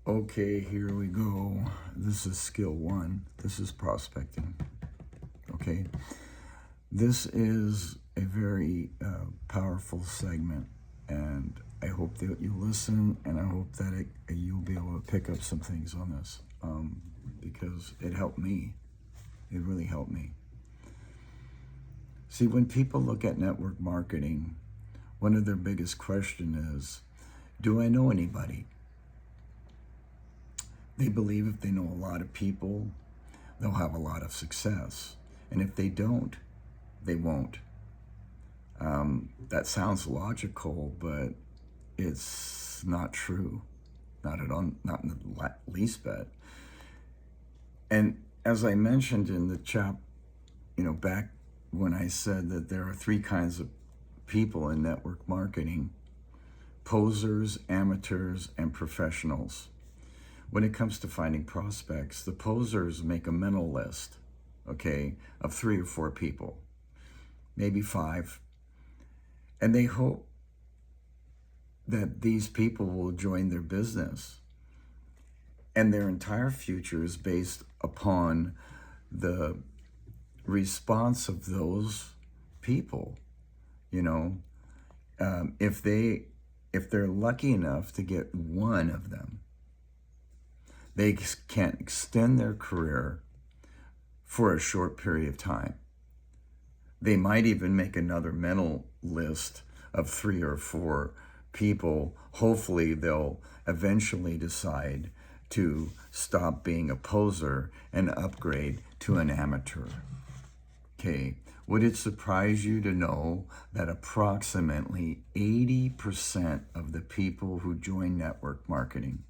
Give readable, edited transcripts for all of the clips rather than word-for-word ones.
Okay, here we go. This is skill one. This is prospecting. Okay. This is a very powerful segment, and I hope that you listen, and I hope that you'll be able to pick up some things on this because it helped me. It really helped me. See, when people look at network marketing, one of their biggest questions is, do I know anybody? They believe if they know a lot of people, they'll have a lot of success. And if they don't, they won't. That sounds logical, but it's not true. Not at all, not in the least bit. And as I mentioned in the chat, back when I said that there are three kinds of people in network marketing: posers, amateurs, and professionals. When it comes to finding prospects, the posers make a mental list, okay, of 3 or 4 people, maybe 5, and they hope that these people will join their business. And their entire future is based upon the response of those people. If they're lucky enough to get one of them, they can extend their career for a short period of time. They might even make another mental list of 3 or 4 people. Hopefully they'll eventually decide to stop being a poser and upgrade to an amateur. Okay, would it surprise you to know that approximately 80% of the people who join network marketing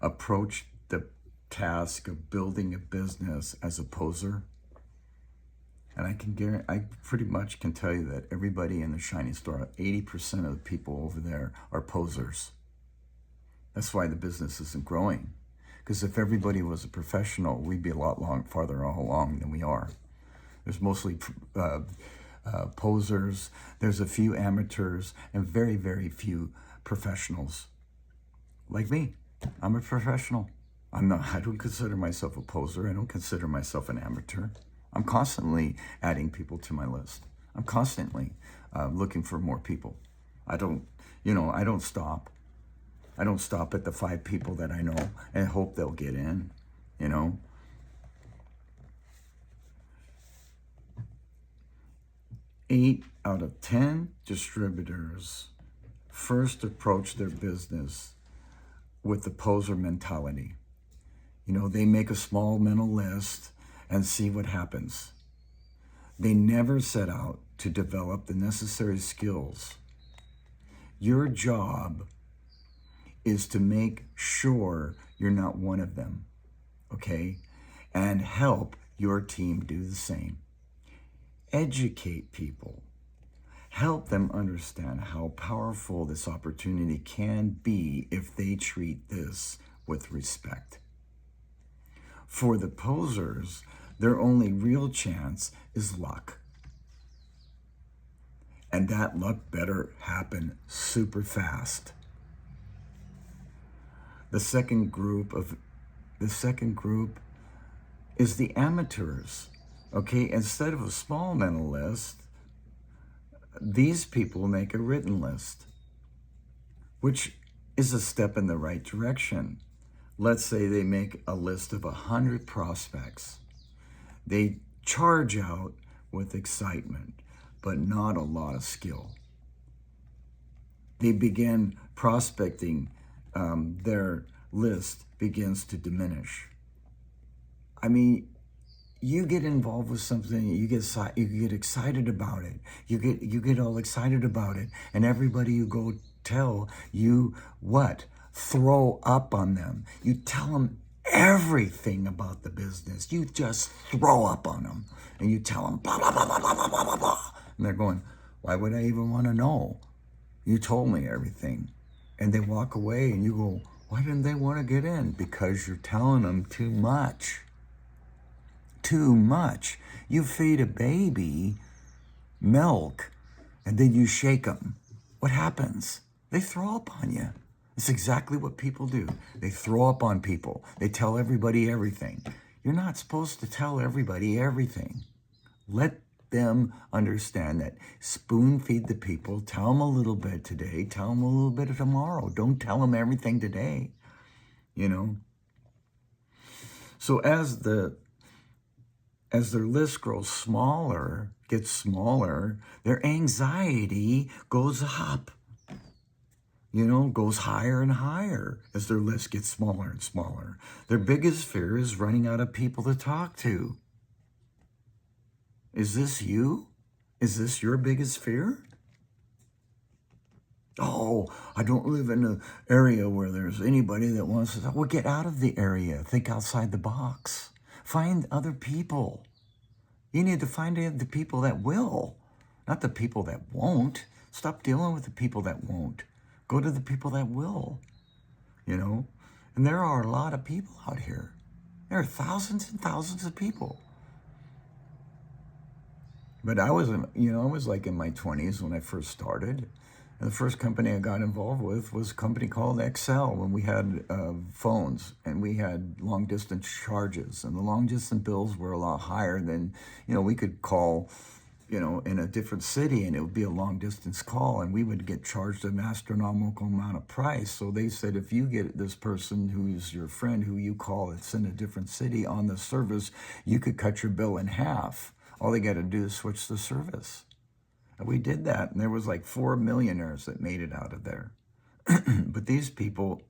approach the task of building a business as a poser? And I pretty much can tell you that everybody in the Shining Store, 80% of the people over there are posers. That's why the business isn't growing. Because if everybody was a professional, we'd be a lot farther along than we are. There's mostly posers, there's a few amateurs, and very, very few professionals. Like me, I'm a professional. I don't consider myself a poser. I don't consider myself an amateur. I'm constantly adding people to my list. I'm constantly looking for more people. I don't stop. I don't stop at the 5 people that I know and hope they'll get in, 8 out of 10 distributors first approach their business with the poser mentality. They make a small mental list and see what happens. They never set out to develop the necessary skills. Your job is to make sure you're not one of them, okay? And help your team do the same. Educate people. Help them understand how powerful this opportunity can be if they treat this with respect. For the posers, their only real chance is luck. And that luck better happen super fast. The second group is the amateurs. Okay, instead of a small mental list, these people make a written list, which is a step in the right direction. Let's say they make a list of 100 prospects. They charge out with excitement, but not a lot of skill. They begin prospecting, their list begins to diminish. I mean, you get involved with something, you get excited about it. You get all excited about it, and everybody you go tell, you what? Throw up on them. You tell them everything about the business. You just throw up on them, and you tell them blah blah blah blah blah blah blah blah. And they're going, why would I even want to know? You told me everything. And they walk away, and you go, why didn't they want to get in? Because you're telling them too much. Too much. You feed a baby milk, and then you shake them. What happens? They throw up on you. It's exactly what people do. They throw up on people. They tell everybody everything. You're not supposed to tell everybody everything. Let them understand that. Spoon feed the people. Tell them a little bit today. Tell them a little bit tomorrow. Don't tell them everything today. You know. So as their list grows smaller, gets smaller, their anxiety goes up. You know, goes higher and higher as their list gets smaller and smaller. Their biggest fear is running out of people to talk to. Is this you? Is this your biggest fear? Oh, I don't live in an area where there's anybody that wants to talk. Well, get out of the area. Think outside the box. Find other people. You need to find the people that will, not the people that won't. Stop dealing with the people that won't. Go to the people that will, you know. And there are a lot of people out here. There are thousands and thousands of people. But I was like in my 20s when I first started. And the first company I got involved with was a company called Excel, when we had phones and we had long distance charges. And the long distance bills were a lot higher than, we could call, in a different city, and it would be a long distance call, and we would get charged an astronomical amount of price. So they said, if you get this person who's your friend, who you call, it's in a different city on the service, you could cut your bill in half. All they got to do is switch the service. And we did that, and there was like 4 millionaires that made it out of there. But these people,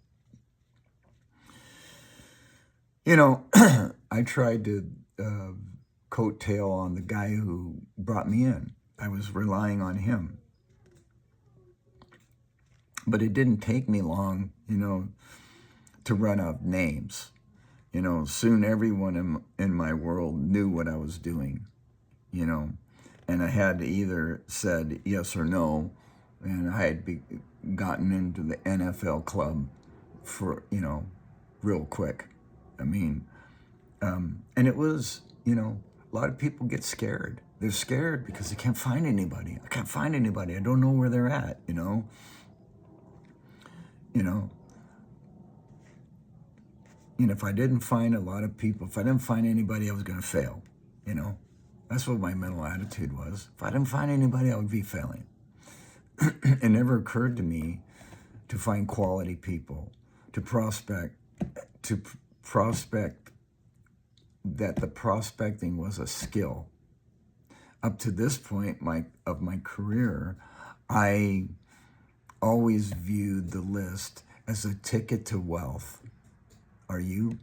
I tried to coattail on the guy who brought me in. I was relying on him. But it didn't take me long, to run out of names. Soon everyone in my world knew what I was doing, and I had to either said yes or no, and I had gotten into the NFL club for, real quick. I mean, and it was, a lot of people get scared. They're scared because they can't find anybody. I can't find anybody. I don't know where they're at, And if I didn't find a lot of people, if I didn't find anybody, I was going to fail, That's what my mental attitude was. If I didn't find anybody, I would be failing. It never occurred to me to find quality people, to prospect, that the prospecting was a skill. Up to this point of my career, I always viewed the list as a ticket to wealth. Are you?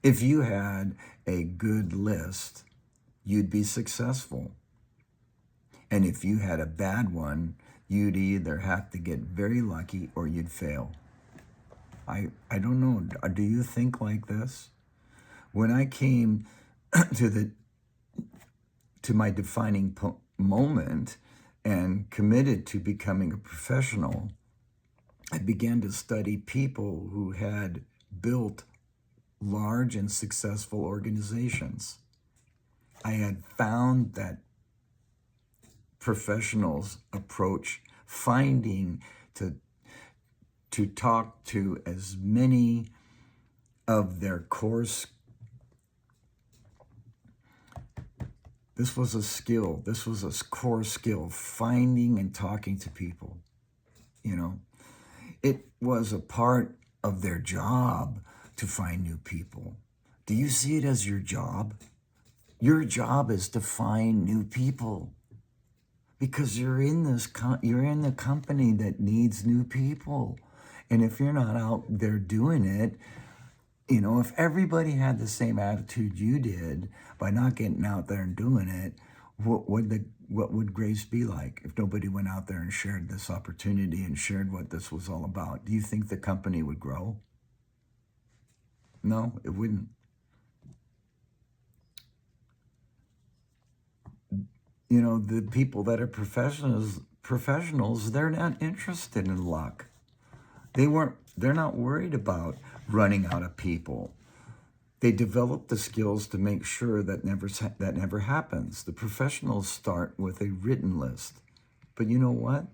If you had a good list, you'd be successful. And if you had a bad one, you'd either have to get very lucky or you'd fail. I don't know. Do you think like this? When I came to my defining moment and committed to becoming a professional, I began to study people who had built large and successful organizations. I had found that professionals approach finding to talk to as many of their core. This was a skill. This was a core skill, finding and talking to people. It was a part of their job to find new people. Do you see it as your job? Your job is to find new people, because you're in the company that needs new people. And if you're not out there doing it, if everybody had the same attitude you did by not getting out there and doing it, what would Grace be like if nobody went out there and shared this opportunity and shared what this was all about? Do you think the company would grow? No, it wouldn't. The people that are professionals, they're not interested in luck. They're not worried about running out of people. They develop the skills to make sure that never happens. The professionals start with a written list. But you know what?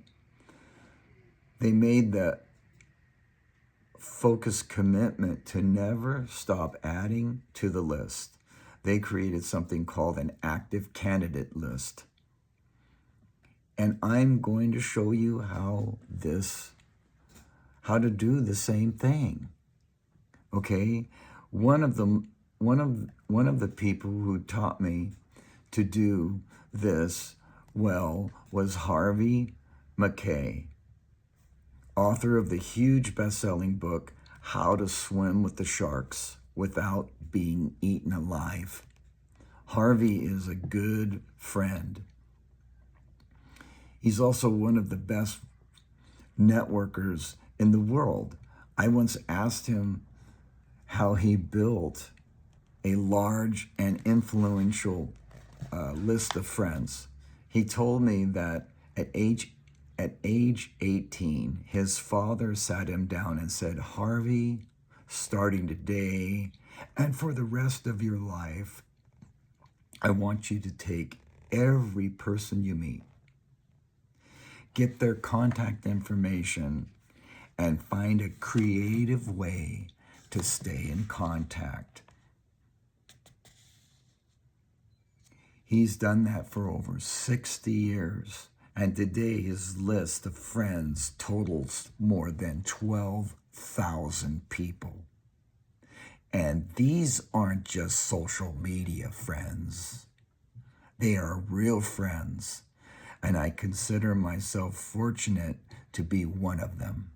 They made focused commitment to never stop adding to the list. They created something called an active candidate list. And I'm going to show you how to do the same thing. Okay? One of the people who taught me to do this well was Harvey Mackay, author of the huge best-selling book, How to Swim with the Sharks Without Being Eaten Alive. Harvey is a good friend. He's also one of the best networkers in the world. I once asked him how he built a large and influential list of friends. He told me that at age 18, his father sat him down and said, Harvey, starting today and for the rest of your life, I want you to take every person you meet, get their contact information, and find a creative way to stay in contact. He's done that for over 60 years. And today his list of friends totals more than 12,000 people. And these aren't just social media friends. They are real friends. And I consider myself fortunate to be one of them.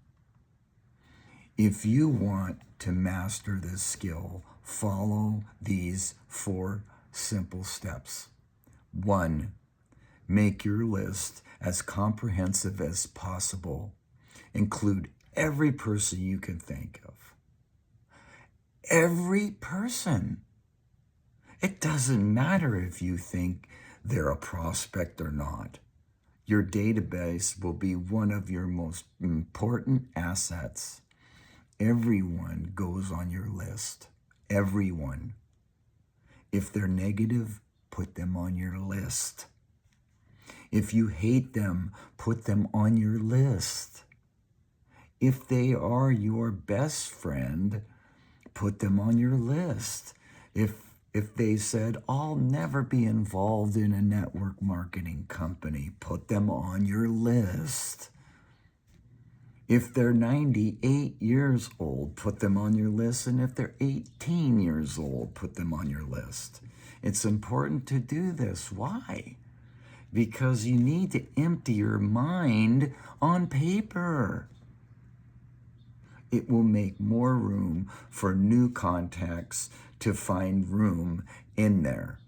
If you want to master this skill, follow these 4 simple steps. 1, make your list as comprehensive as possible. Include every person you can think of. Every person. It doesn't matter if you think they're a prospect or not. Your database will be one of your most important assets. Everyone goes on your list. Everyone. If they're negative, put them on your list. If you hate them, put them on your list. If they are your best friend, put them on your list. If they said, I'll never be involved in a network marketing company, put them on your list. If they're 98 years old, put them on your list. And if they're 18 years old, put them on your list. It's important to do this. Why? Because you need to empty your mind on paper. It will make more room for new contacts to find room in there.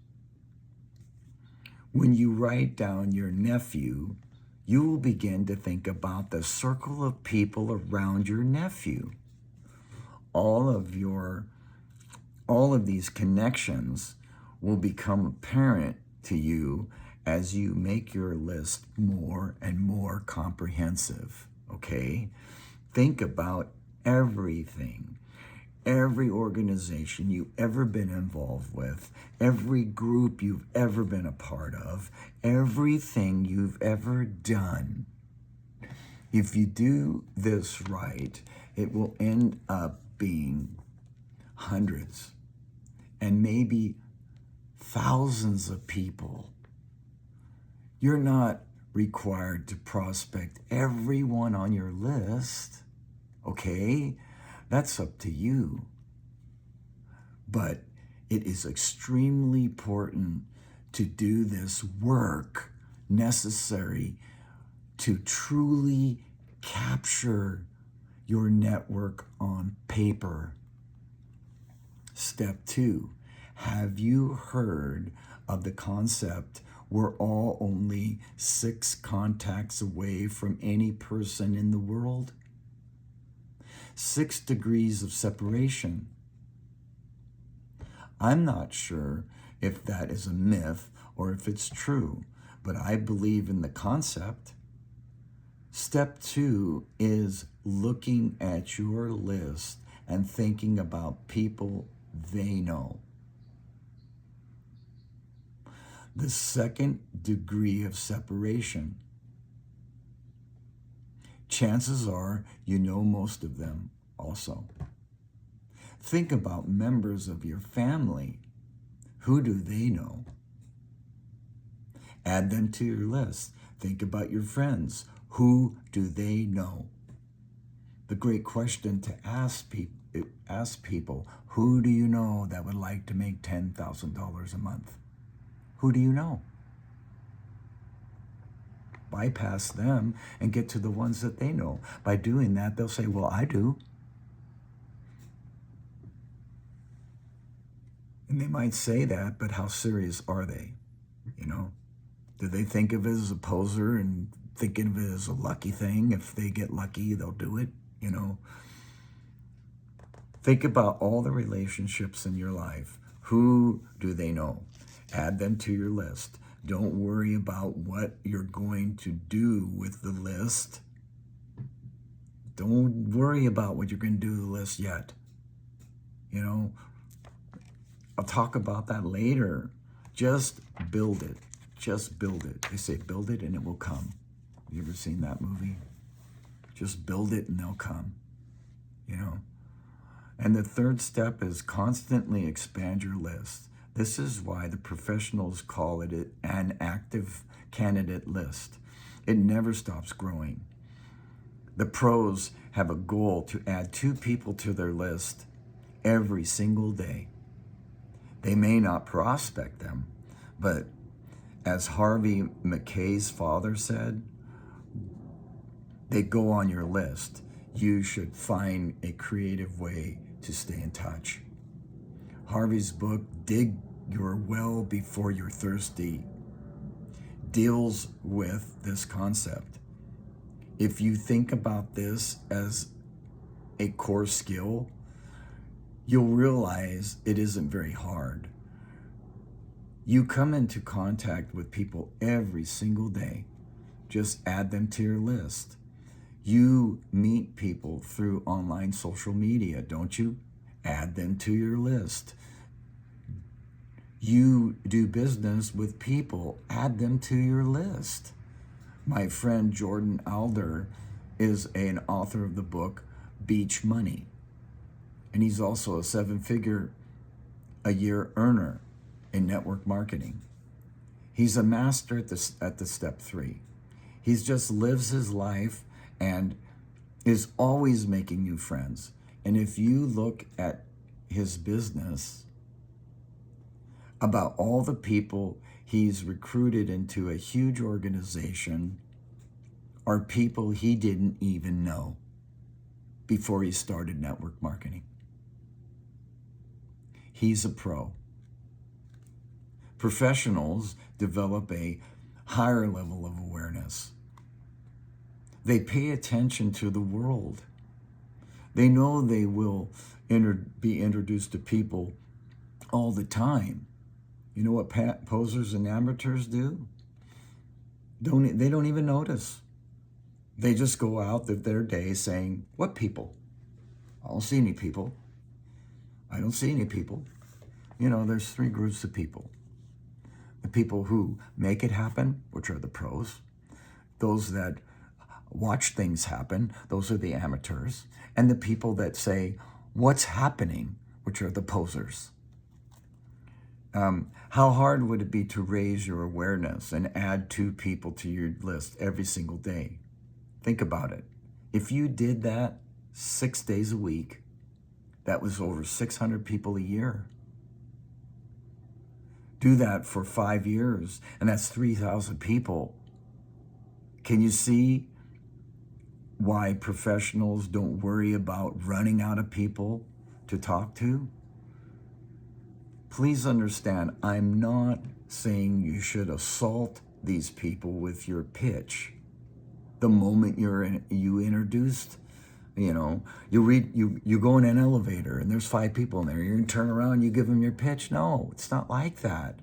When you write down your nephew, you will begin to think about the circle of people around your nephew. All of these connections will become apparent to you as you make your list more and more comprehensive, okay? Think about everything, every organization you've ever been involved with, every group you've ever been a part of, everything you've ever done. If you do this right, it will end up being hundreds and maybe thousands of people. You're not required to prospect everyone on your list, okay? That's up to you. But it is extremely important to do this work necessary to truly capture your network on paper. Step 2, have you heard of the concept we're all only 6 contacts away from any person in the world? 6 degrees of separation. I'm not sure if that is a myth or if it's true, but I believe in the concept. Step 2 is looking at your list and thinking about people they know. The 2nd degree of separation. Chances are you know most of them also. Think about members of your family. Who do they know? Add them to your list. Think about your friends. Who do they know? The great question to ask people, who do you know that would like to make $10,000 a month? Who do you know? Bypass them and get to the ones that they know. By doing that, they'll say, well, I do. And they might say that, but how serious are they? You know, do they think of it as a poser and thinking of it as a lucky thing? If they get lucky, they'll do it, you know. Think about all the relationships in your life. Who do they know? Add them to your list. Don't worry about what you're going to do with the list. Don't worry about what you're going to do with the list yet. You know, I'll talk about that later. Just build it. Just build it. They say build it and it will come. You ever seen that movie? Just build it and they'll come. You know? And the third step is constantly expand your list. This is why the professionals call it an active candidate list. It never stops growing. The pros have a goal to add 2 people to their list every single day. They may not prospect them, but as Harvey Mackay's father said, they go on your list. You should find a creative way to stay in touch. Harvey's book, Dig Your Well Before You're Thirsty, deals with this concept. If you think about this as a core skill, you'll realize it isn't very hard. You come into contact with people every single day. Just add them to your list. You meet people through online social media, don't you? Add them to your list. You do business with people, add them to your list. My friend Jordan Alder is an author of the book Beach Money. And he's also a 7-figure a year earner in network marketing. He's a master at the step 3. He just lives his life and is always making new friends. And if you look at his business, about all the people he's recruited into a huge organization are people he didn't even know before he started network marketing. He's a pro. Professionals develop a higher level of awareness. They pay attention to the world. They know they will be introduced to people all the time. You know what posers and amateurs do? They don't even notice. They just go out their day saying, what people? I don't see any people. I don't see any people. You know, there's 3 groups of people. The people who make it happen, which are the pros. Those that watch things happen, those are the amateurs. And the people that say, what's happening, which are the posers. How hard would it be to raise your awareness and add 2 people to your list every single day? Think about it. If you did that 6 days a week, that was over 600 people a year. Do that for 5 years, and that's 3,000 people. Can you see why professionals don't worry about running out of people to talk to? Please understand, I'm not saying you should assault these people with your pitch. The moment you introduced, you know, you go in an elevator and there's 5 people in there. You're gonna turn around, you give them your pitch. No, it's not like that.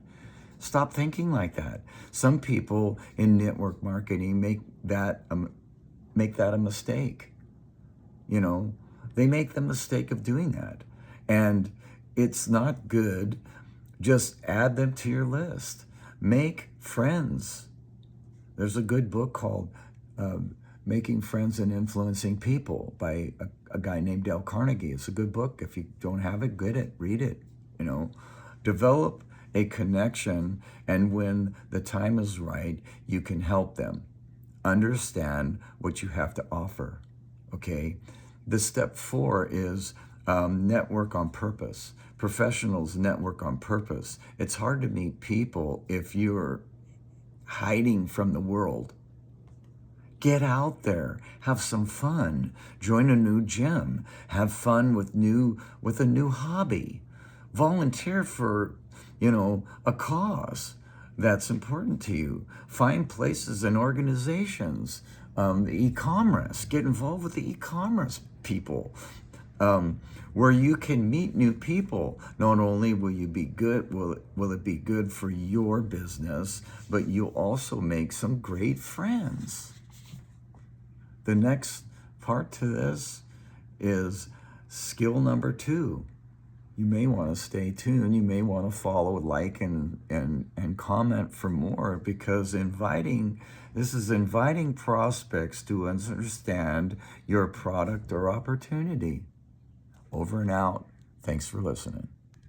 Stop thinking like that. Some people in network marketing make that a mistake. You know, they make the mistake of doing that, and it's not good. Just add them to your list. Make friends. There's a good book called Making Friends and Influencing People by a guy named Dale Carnegie. It's a good book. If you don't have it, get it, read it, Develop a connection, and when the time is right, you can help them understand what you have to offer, okay? The step 4 is network on purpose. Professionals network on purpose. It's hard to meet people if you're hiding from the world. Get out there, have some fun, join a new gym, have fun with a new hobby, volunteer for, a cause that's important to you. Find places and organizations, the e-commerce, get involved with the e-commerce people, where you can meet new people. Not only will you be good, will it be good for your business, but you'll also make some great friends. The next part to this is skill number 2. You may want to stay tuned. You may want to follow, like, and comment for more, because this is inviting prospects to understand your product or opportunity. Over and out. Thanks for listening.